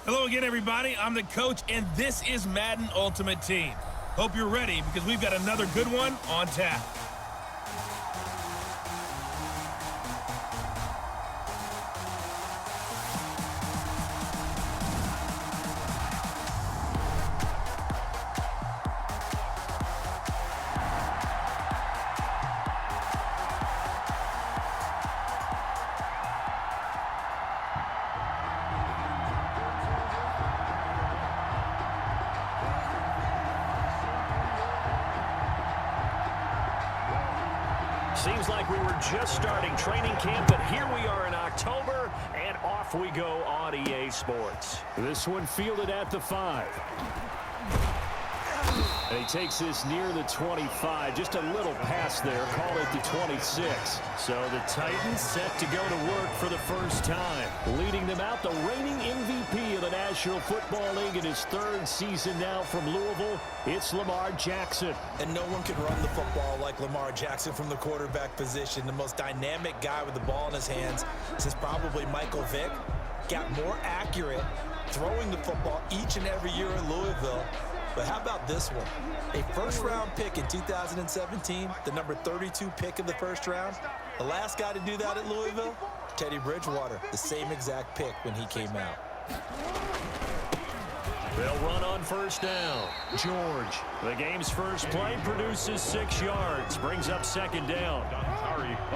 Hello again, everybody. I'm the coach, and this is Madden Ultimate Team. Hope you're ready because we've got another good one on tap. Seems like we were just starting training camp, but here we are in October, and off we go on EA Sports. This one fielded at the 5. And he takes this near the 25, just a little pass there, call it the 26. So the Titans set to go to work for the first time. Leading them out, the reigning MVP of the National Football League in his 3rd season now from Louisville, it's Lamar Jackson. And no one can run the football like Lamar Jackson from the quarterback position. The most dynamic guy with the ball in his hands. This is probably Michael Vick. Got more accurate throwing the football each and every year in Louisville. But how about this one? A first-round pick in 2017, the number 32 pick of the first round. The last guy to do that at Louisville, Teddy Bridgewater, the same exact pick when he came out. They'll run on first down. George, the game's first play, produces 6 yards, brings up second down.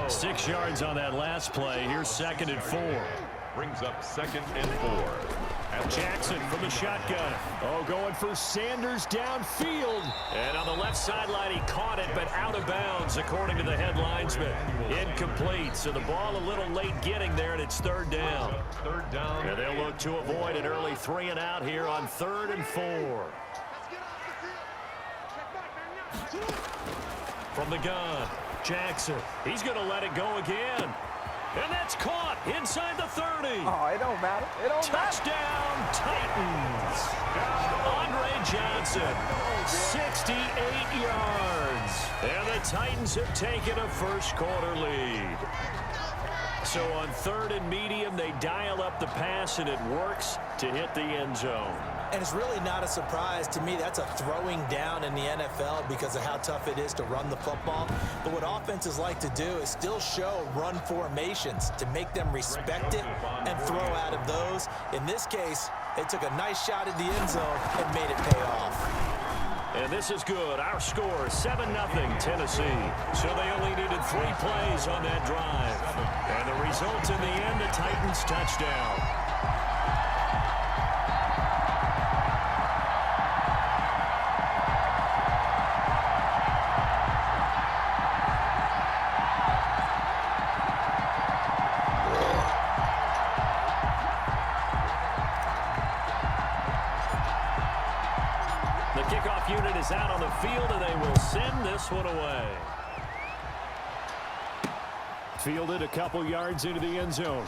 6 yards on that last play. Here's 2nd and 4. Brings up 2nd and 4. Jackson from the shotgun. Oh, going for Sanders downfield. And on the left sideline, he caught it, but out of bounds, according to the head linesman. Incomplete, so the ball a little late getting there, and it's 3rd down. And they'll look to avoid an early 3 and out here on 3rd and 4. From the gun, Jackson. He's going to let it go again. And that's caught inside the 30. Oh, it don't matter. It don't Touchdown, Titans. Andre Johnson, 68 yards. And the Titans have taken a first-quarter lead. So on 3rd and medium, they dial up the pass, and it works to hit the end zone. And it's really not a surprise to me. That's a throwing down in the NFL because of how tough it is to run the football. But what offenses like to do is still show run formations to make them respect it and throw out of those. In this case, they took a nice shot at the end zone and made it pay off. And this is good. Our score, 7-0 Tennessee. So they only needed 3 plays on that drive. And the result in the end, the Titans touchdown. The kickoff unit is out on the field, and they will send this one away. Fielded a couple yards into the end zone.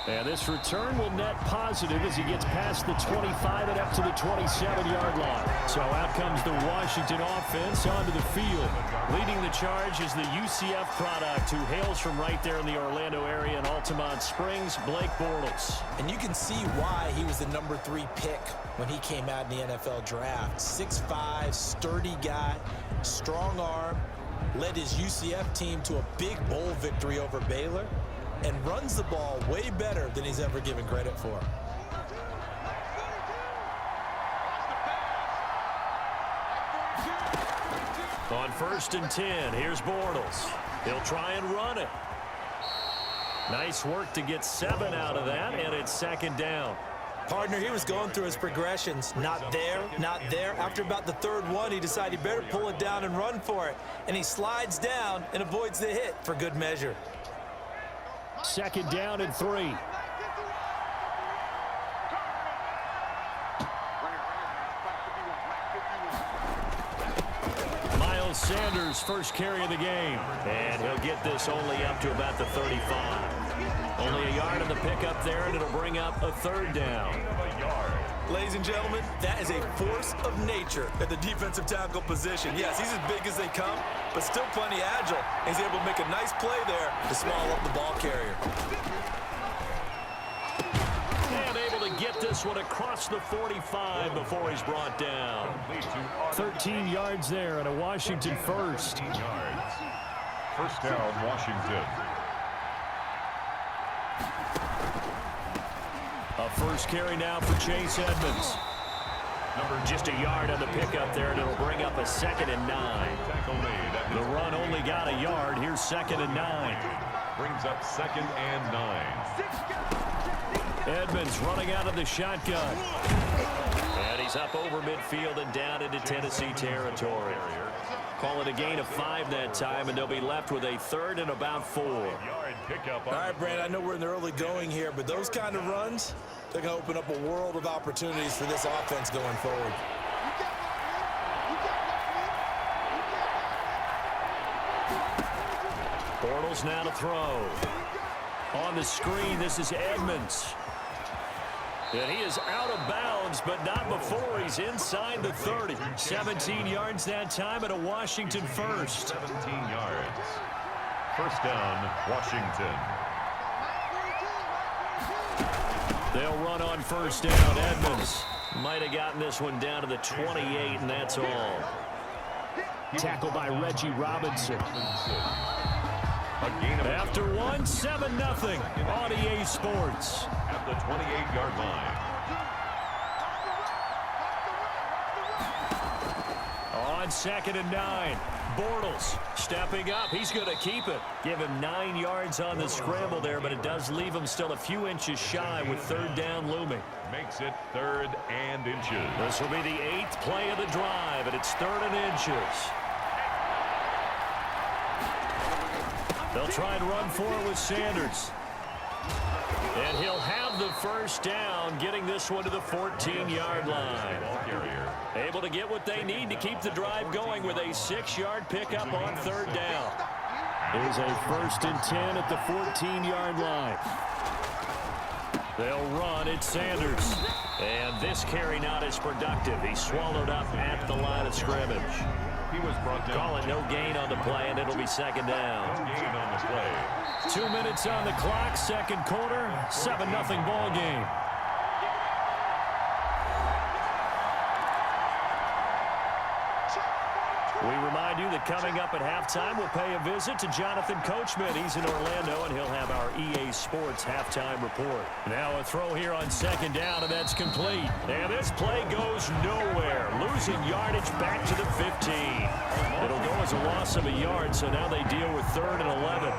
And this return will net positive as he gets past the 25 and up to the 27-yard line. So out comes the Washington offense onto the field. Leading the charge is the UCF product who hails from right there in the Orlando area in Altamont Springs, Blake Bortles. And you can see why he was the number 3 pick when he came out in the NFL draft. 6'5", sturdy guy, strong arm, led his UCF team to a big bowl victory over Baylor, and runs the ball way better than he's ever given credit for. On 1st and 10, here's Bortles. He'll try and run it. Nice work to get 7 out of that, and it's 2nd down. Partner, he was going through his progressions. Not there, not there. After about the 3rd one, he decided he better pull it down and run for it. And he slides down and avoids the hit for good measure. 2nd down and 3. Miles Sanders, first carry of the game. And he'll get this only up to about the 35. Only a yard on the pickup there, and it'll bring up a 3rd down. Ladies and gentlemen, that is a force of nature at the defensive tackle position. Yes, he's as big as they come, but still plenty agile. He's able to make a nice play there to swallow up the ball carrier. unable to get this one across the 45 before he's brought down. 13 yards there and a Washington first. 13 yards. First down, Washington. A first carry now for Chase Edmonds. Just a yard on the pickup there, and it'll bring up a 2nd and 9. The run only got a yard. Here's 2nd and 9. Brings up 2nd and 9. Edmonds running out of the shotgun. And he's up over midfield and down into Tennessee territory. Call it a gain of 5 that time, and they'll be left with a 3rd and about 4. All right, Brand, I know we're in the early going here, but those kind of runs, they're going to open up a world of opportunities for this offense going forward. Bortles now to throw. On the screen, this is Edmonds. And he is out of bounds, but not before he's inside the 30. 17 yards that time, and a Washington first. 17 yards. First down, Washington. They'll run on first down. Edmonds might have gotten this one down to the 28, and that's all. Tackle by Reggie Robinson. After 1, 7-0 on EA Sports. At the 28-yard line. On 2nd and 9. Bortles stepping up. He's going to keep it. Give him 9 yards on the scramble there, but it does leave him still a few inches shy with 3rd down looming. Makes it 3rd and inches. This will be the 8th play of the drive, and it's 3rd and inches. They'll try and run for it with Sanders. And he'll have the first down, getting this one to the 14-yard line. Able to get what they need to keep the drive going with a 6-yard pickup on 3rd down. There's a 1st and 10 at the 14-yard line. They'll run. It's Sanders. And this carry not as productive. He's swallowed up at the line of scrimmage. He was brought down. Call it no gain on the play, and it'll be 2nd down. No gain on the play. 2 minutes on the clock, 2nd quarter, 7-0 ball game. We remind you that coming up at halftime, we'll pay a visit to Jonathan Coachman. He's in Orlando, and he'll have our EA Sports halftime report. Now a throw here on 2nd down, and that's complete. And this play goes nowhere. Losing yardage back to the 15. It'll go as a loss of a yard, so now they deal with 3rd and 11.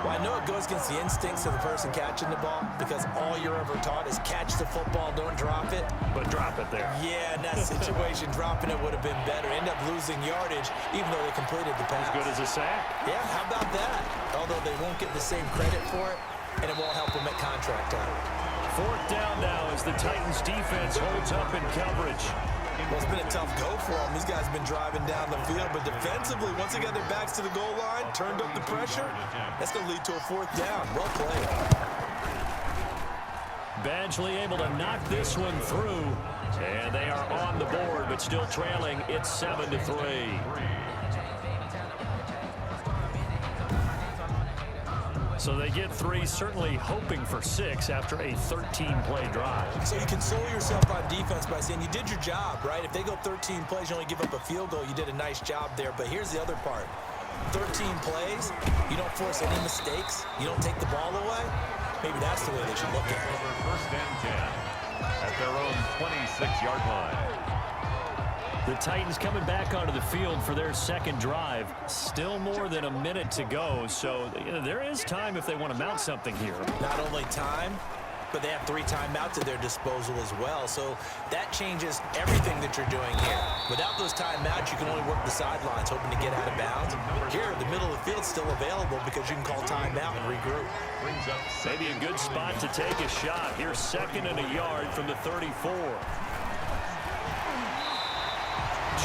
Well, I know it goes against the instincts of the person catching the ball because all you're ever taught is catch the football, don't drop it. But drop it there. Yeah, in that situation, dropping it would have been better. End up losing yardage, even though they completed the pass. As good as a sack. Yeah, how about that? Although they won't get the same credit for it, and it won't help them at contract time. 4th down now as the Titans defense holds up in coverage. Well, it's been a tough go for them. These guys have been driving down the field, but defensively, once they got their backs to the goal line, turned up the pressure, that's going to lead to a 4th down. Well played. Badgley able to knock this one through, and they are on the board, but still trailing. It's 7-3. So they get 3, certainly hoping for 6 after a 13-play drive. So you console yourself on defense by saying you did your job, right? If they go 13 plays, you only give up a field goal, you did a nice job there. But here's the other part. 13 plays, you don't force any mistakes, you don't take the ball away. Maybe that's the way they should look at it. 1st and 10 at their own 26-yard line. The Titans coming back onto the field for their 2nd drive. Still more than a minute to go, so there is time if they want to mount something here. Not only time, but they have 3 timeouts at their disposal as well. So that changes everything that you're doing here. Without those timeouts, you can only work the sidelines, hoping to get out of bounds. Here, the middle of the field's still available because you can call timeout and regroup. Maybe a good spot to take a shot. Here's 2nd and a yard from the 34.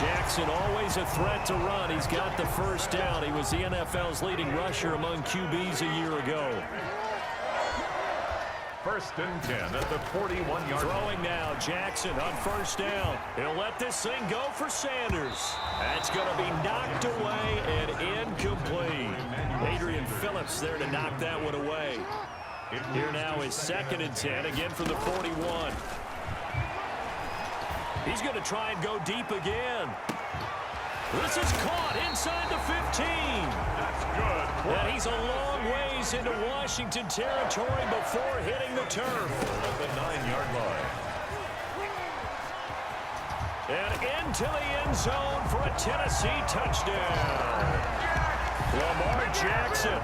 Jackson always a threat to run. He's got the first down. He was the NFL's leading rusher among QBs a year ago. 1st and 10 at the 41-yard line. Throwing now, Jackson on first down. He'll let this thing go for Sanders. That's going to be knocked away and incomplete. Adrian Phillips there to knock that one away. Here now is 2nd and 10, again from the 41. He's going to try and go deep again. This is caught inside the 15. That's good. And he's a long ways into Washington territory before hitting the turf. At the 9-yard line. And into the end zone for a Tennessee touchdown. Lamar Jackson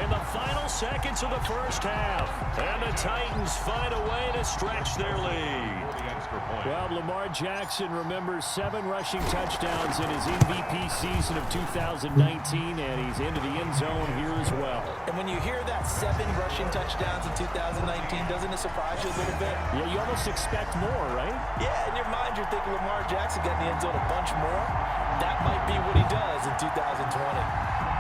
in the final seconds of the first half. And the Titans find a way to stretch their lead. Well, Lamar Jackson remembers 7 rushing touchdowns in his MVP season of 2019, and he's into the end zone here as well. And when you hear that 7 rushing touchdowns in 2019, doesn't it surprise you a little bit? Yeah, you almost expect more, right? Yeah, in your mind you're thinking Lamar Jackson got in the end zone a bunch more. That might be what he does in 2020.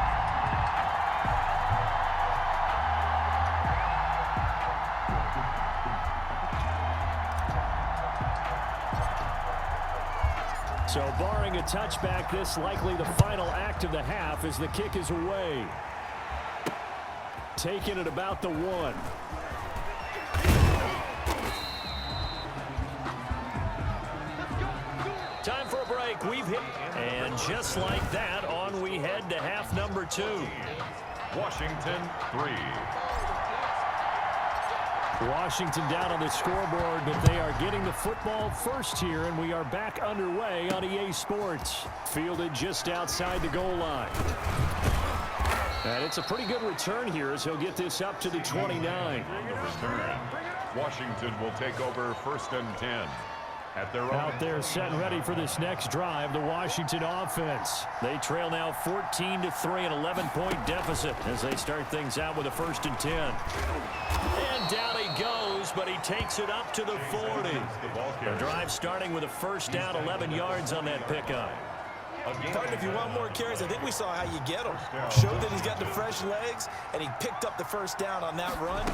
So barring a touchback, this likely the final act of the half as the kick is away. Taken at about the 1. Time for a break. We've hit. And just like that, on we head to half number 2. Washington 3. Washington down on the scoreboard, but they are getting the football first here, and we are back underway on EA Sports. Fielded just outside the goal line. And it's a pretty good return here as he'll get this up to the 29. On the return, Washington will take over 1st and 10. At their own. Out there set and ready for this next drive, the Washington offense. They trail now 14-3, an 11-point deficit as they start things out with a 1st and 10. And down he goes, but he takes it up to the 40. The drive starting with a 1st down, 11 yards on that pickup. Partner, if you want more carries, I think we saw how you get them. Showed that he's got the fresh legs, and he picked up the 1st down on that run.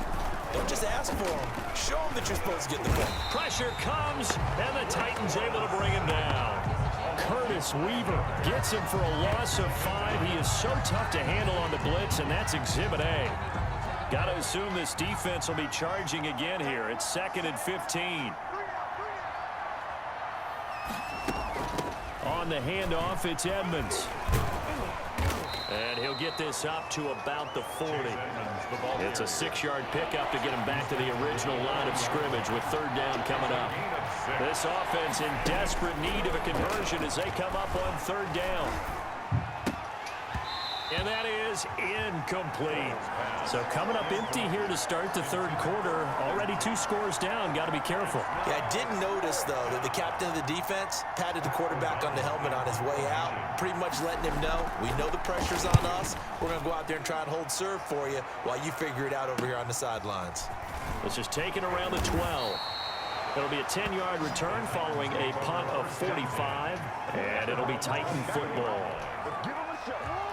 Don't just ask for him. Show him that you're supposed to get the ball. Pressure comes, and the Titans able to bring him down. Curtis Weaver gets him for a loss of 5. He is so tough to handle on the blitz, and that's Exhibit A. Got to assume this defense will be charging again here. It's 2nd and 15. On the handoff, it's Edmonds. And he'll get this up to about the 40. It's a 6-yard pickup to get him back to the original line of scrimmage with 3rd down coming up. This offense in desperate need of a conversion as they come up on 3rd down. And that is incomplete. So coming up empty here to start the 3rd quarter. Already 2 scores down. Got to be careful. Yeah, I did notice, though, that the captain of the defense patted the quarterback on the helmet on his way out, pretty much letting him know, we know the pressure's on us. We're going to go out there and try and hold serve for you while you figure it out over here on the sidelines. This is taken around the 12. It'll be a 10-yard return following a punt of 45, and it'll be Titan football. Give him a shot.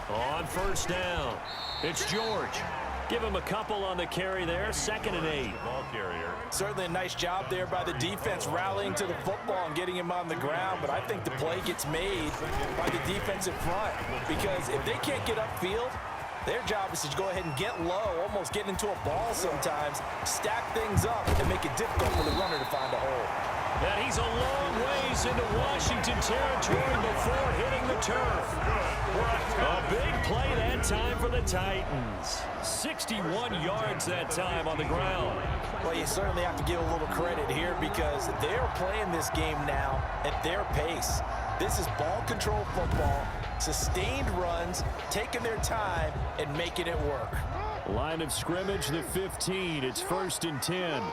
On 1st down, it's George. Give him a couple on the carry there. 2nd and 8. Ball carrier. Certainly a nice job there by the defense rallying to the football and getting him on the ground, but I think the play gets made by the defensive front because if they can't get upfield, their job is to go ahead and get low, almost get into a ball sometimes, stack things up, and make it difficult for the runner to find a hole. And he's a long ways into Washington territory before hitting the turf. A big play that time for the Titans. 61 yards that time on the ground. Well, you certainly have to give a little credit here because they're playing this game now at their pace. This is ball control football, sustained runs, taking their time and making it work. Line of scrimmage, the 15. It's 1st and 10.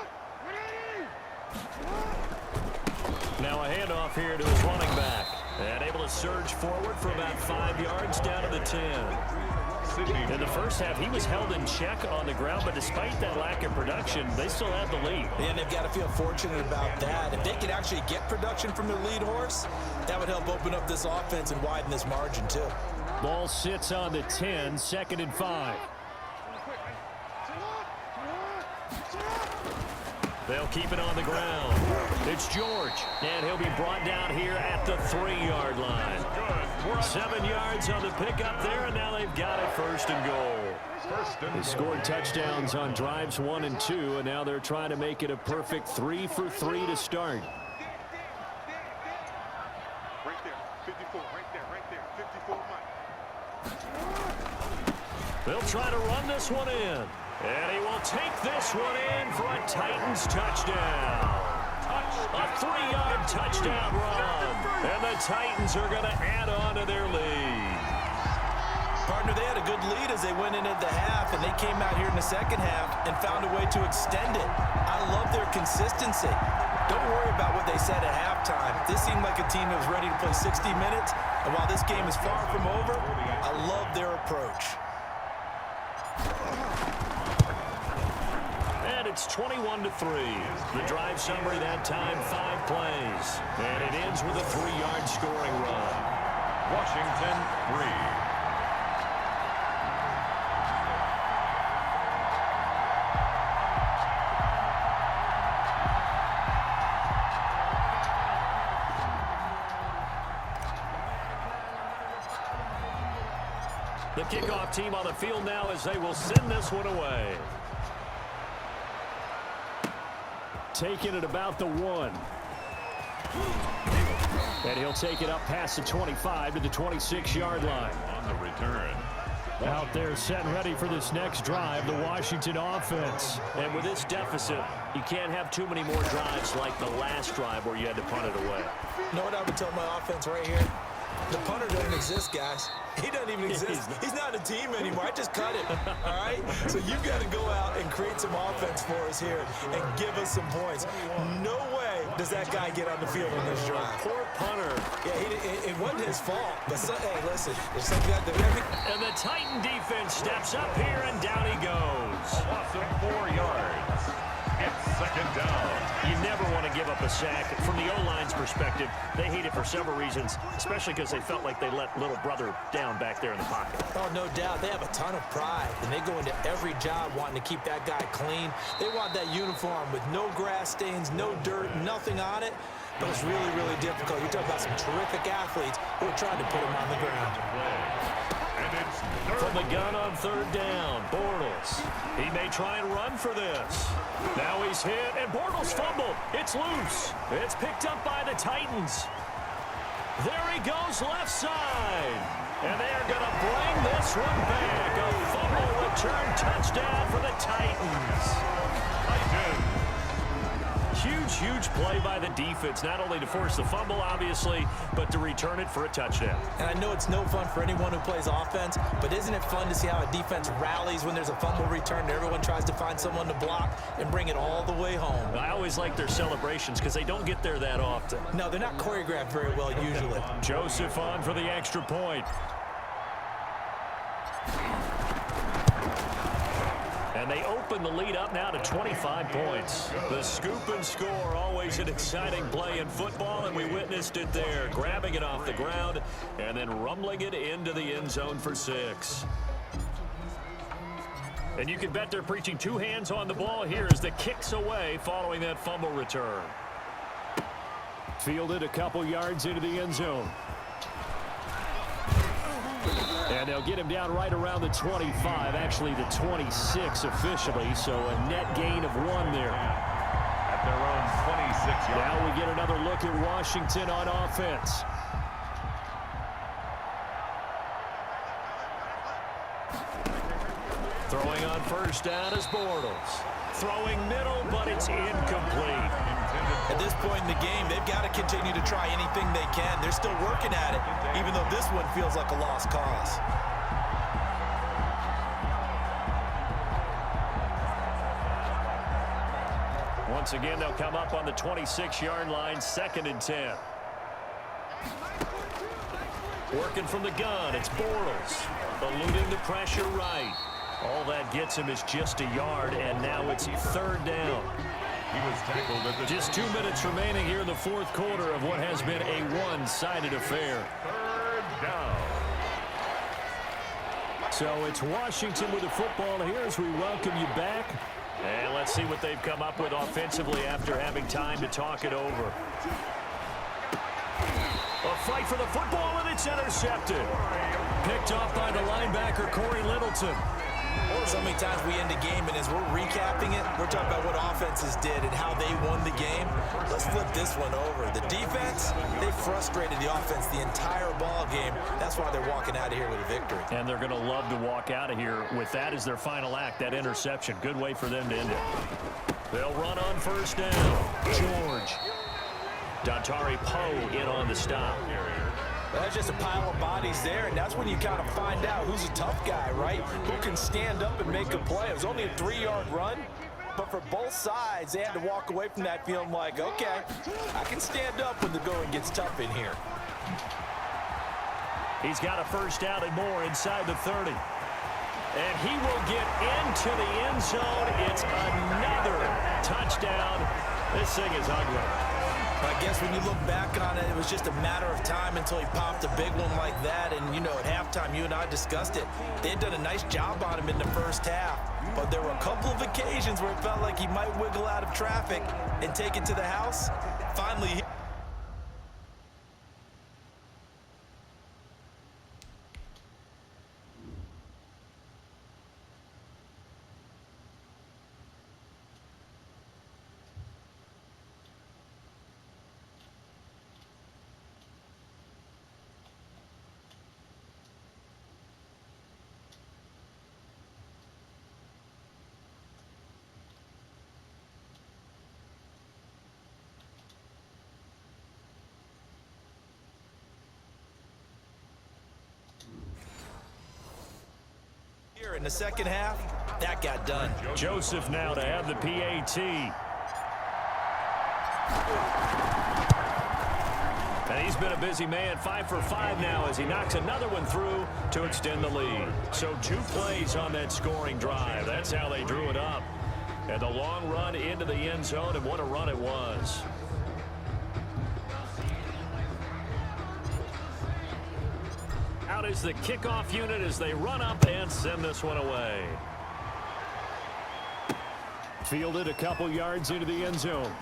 Now a handoff here to his running back. And able to surge forward for about 5 yards down to the 10. In the first half, he was held in check on the ground, but despite that lack of production, they still had the lead. And they've got to feel fortunate about that. If they could actually get production from their lead horse, that would help open up this offense and widen this margin too. Ball sits on the 10, 2nd and 5. They'll keep it on the ground. It's George, and he'll be brought down here at the 3-yard line. 7 yards on the pickup there, and now they've got it 1st and goal. They scored touchdowns on drives 1 and 2, and now they're trying to make it a perfect 3 for 3 to start. Right there, 54, right there, 54, Mike. They'll try to run this one in. And he will take this one in for a Titans touchdown. A 3-yard touchdown run. And the Titans are going to add on to their lead. Partner, they had a good lead as they went into the half, and they came out here in the second half and found a way to extend it. I love their consistency. Don't worry about what they said at halftime. This seemed like a team that was ready to play 60 minutes, and while this game is far from over, I love their approach. And it's 21-3. The drive summary that time, 5 plays. And it ends with a 3-yard scoring run. Washington 3. The kickoff team on the field now as they will send this one away. Taking it about the 1. And he'll take it up past the 25 to the 26-yard line. On the return. Out there set and ready for this next drive, the Washington offense. And with this deficit, you can't have too many more drives like the last drive where you had to punt it away. You know what I would tell my offense right here? The punter doesn't exist, guys. He doesn't even exist. He's not a team anymore. I just cut him, all right? So you've got to go out and create some offense for us here and give us some points. No way does that guy get on the field on this drive. Poor punter. Yeah, it wasn't his fault. But, hey, listen, there's something out there. And the Titan defense steps up here, and down he goes. A loss of 4 yards. It's 2nd down. You never want to give up a sack. From the O-line's perspective, they hate it for several reasons, especially because they felt like they let little brother down back there in the pocket. Oh, no doubt. They have a ton of pride, and they go into every job wanting to keep that guy clean. They want that uniform with no grass stains, no dirt, nothing on it. But it's really, really difficult. You're talking about some terrific athletes who are trying to put him on the ground. From the gun on 3rd down, Bortles. He may try and run for this. Now he's hit, and Bortles fumbled. It's loose. It's picked up by the Titans. There he goes left side. And they are going to bring this one back. A fumble return touchdown for the Titans. Huge play by the defense, not only to force the fumble, obviously, but to return it for a touchdown. And I know it's no fun for anyone who plays offense, but isn't it fun to see how a defense rallies when there's a fumble return and everyone tries to find someone to block and bring it all the way home? I always like their celebrations because they don't get there that often. No, they're not choreographed very well usually. Joseph on for the extra point. And they open the lead up now to 25 points. The scoop and score, always an exciting play in football, and we witnessed it there. Grabbing it off the ground and then rumbling it into the end zone for 6. And you can bet they're preaching 2 hands on the ball here as the kick's away following that fumble return. Fielded a couple yards into the end zone. And they'll get him down right around the 25, actually the 26 officially, so a net gain of 1 there. At their own 26 yards. Now we get another look at Washington on offense. Throwing on 1st down is Bortles. Throwing middle, but it's incomplete. At this point in the game, they've got to continue to try anything they can. They're still working at it, even though this one feels like a lost cause. Once again, they'll come up on the 26-yard line, 2nd and 10. Working from the gun, it's Bortles. Eluding the pressure right. All that gets him is just a yard, and now it's 3rd down. He was tackled at the Just 2 minutes remaining here in the 4th quarter of what has been a one-sided affair. 3rd down. So it's Washington with the football here as we welcome you back. And let's see what they've come up with offensively after having time to talk it over. A fight for the football, and it's intercepted. Picked off by the linebacker, Corey Littleton. So many times we end a game, and as we're recapping it, we're talking about what offenses did and how they won the game. Let's flip this one over. The defense, they frustrated the offense the entire ball game. That's why they're walking out of here with a victory. And they're going to love to walk out of here with that as their final act, that interception. Good way for them to end it. They'll run on first down. George. Dontari Poe in on the stop. That's just a pile of bodies there, and that's when you kind of find out who's a tough guy, right? Who can stand up and make a play. It was only a 3-yard run, but for both sides, they had to walk away from that feeling like, okay, I can stand up when the going gets tough in here. He's got a first down and more inside the 30. And he will get into the end zone. It's another touchdown. This thing is ugly. I guess when you look back on it, it was just a matter of time until he popped a big one like that. And, you know, at halftime, you and I discussed it. They had done a nice job on him in the first half. But there were a couple of occasions where it felt like he might wiggle out of traffic and take it to the house. Finally, in the second half, that got done. Joseph now to have the PAT. And he's been a busy man, 5 for 5 now as he knocks another one through to extend the lead. So 2 plays on that scoring drive. That's how they drew it up. And the long run into the end zone, and what a run it was. Out is the kickoff unit as they run up and send this one away. Fielded a couple yards into the end zone.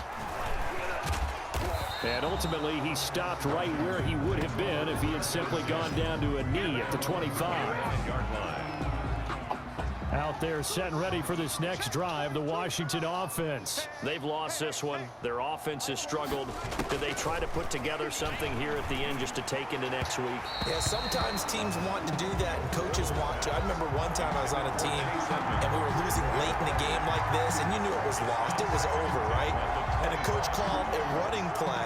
And ultimately, he stopped right where he would have been if he had simply gone down to a knee at the 25-yard line. Out there set and ready for this next drive, the Washington offense. They've lost this one. Their offense has struggled. Did they try to put together something here at the end just to take into next week? Yeah, sometimes teams want to do that and coaches want to. I remember one time I was on a team and we were losing late in a game like this, and you knew it was lost. It was over, right? And a coach called a running play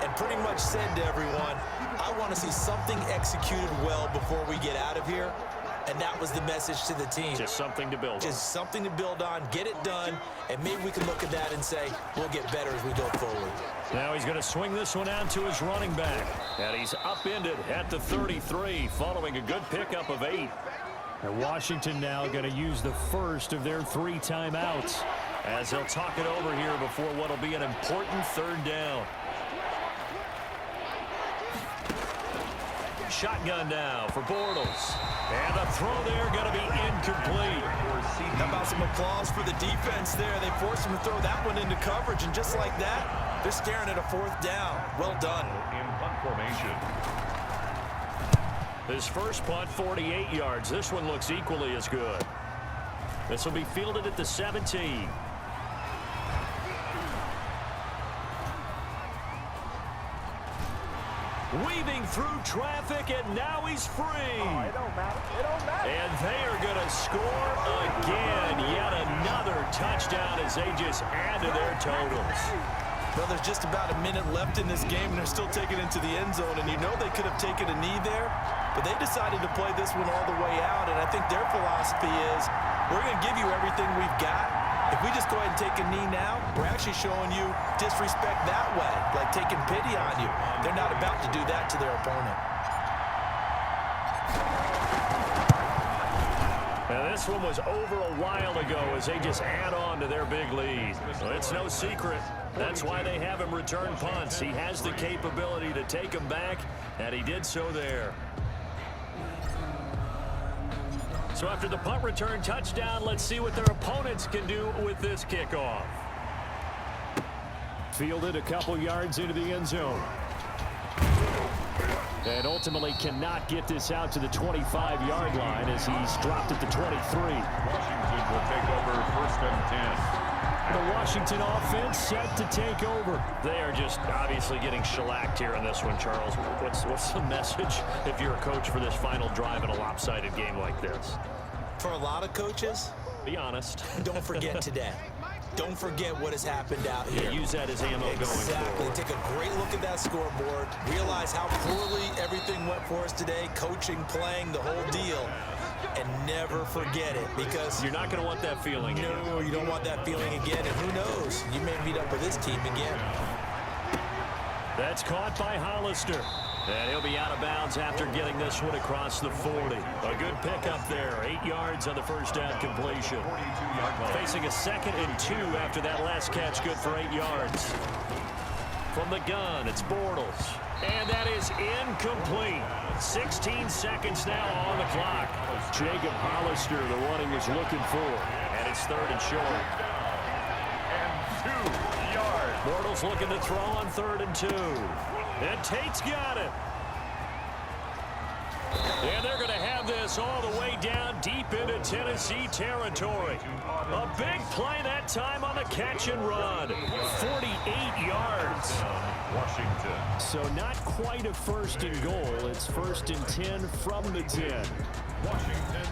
and pretty much said to everyone, I want to see something executed well before we get out of here. And that was the message to the team. Just something to build on. Just something to build on, get it done, and maybe we can look at that and say, we'll get better as we go forward. Now he's going to swing this one out to his running back. And he's upended at the 33 following a good pickup of 8. And Washington now going to use the first of their 3 timeouts as they'll talk it over here before what will be an important 3rd down. Shotgun now for Bortles. And the throw there going to be incomplete. How about some applause for the defense there? They forced him to throw that one into coverage, and just like that, they're staring at a 4th down. Well done. In punt formation. His first punt, 48 yards. This one looks equally as good. This will be fielded at the 17. Weaving through traffic, and now he's free. Oh, it don't matter. It don't matter. And they are going to score again. Yet another touchdown as they just add to their totals. Well, there's just about a minute left in this game, and they're still taking it into the end zone. And you know they could have taken a knee there, but they decided to play this one all the way out. And I think their philosophy is, we're going to give you everything we've got. If we just go ahead and take a knee now, we're actually showing you disrespect that way, like taking pity on you. They're not about to do that to their opponent. Now, this one was over a while ago as they just add on to their big lead. Well, it's no secret. That's why they have him return punts. He has the capability to take them back, and he did so there. So after the punt return touchdown, let's see what their opponents can do with this kickoff. Fielded a couple yards into the end zone. And ultimately cannot get this out to the 25-yard line as he's dropped at the 23. Washington will take over 1st and 10. The Washington offense set to take over. They are just obviously getting shellacked here in this one, Charles. What's the message if you're a coach for this final drive in a lopsided game like this? For a lot of coaches, Be honest. don't forget today. Don't forget what has happened out here. Yeah, use that as ammo going Exactly. forward. Take a great look at that scoreboard. Realize how poorly everything went for us today. Coaching, playing, the whole deal. And never forget it, because You're not going to want that feeling again. no, you don't want that feeling again. And who knows? You may meet up with this team again. That's caught by Hollister. And he'll be out of bounds after getting this one across the 40. A good pickup there. 8 yards on the first down completion. Facing a 2nd and 2 after that last catch, good for 8 yards. From the gun, it's Bortles. And that is incomplete. 16 seconds now on the clock. Jacob Hollister, the one he was looking for. And it's 3rd and short. And 2 yards. Bortles looking to throw on 3rd and 2. And Tate's got it. And they're going to have this all the way down deep into Tennessee territory. A big play that time on the catch and run. 48 yards. Washington. So not quite a 1st and goal. It's 1st and 10 from the 10. Washington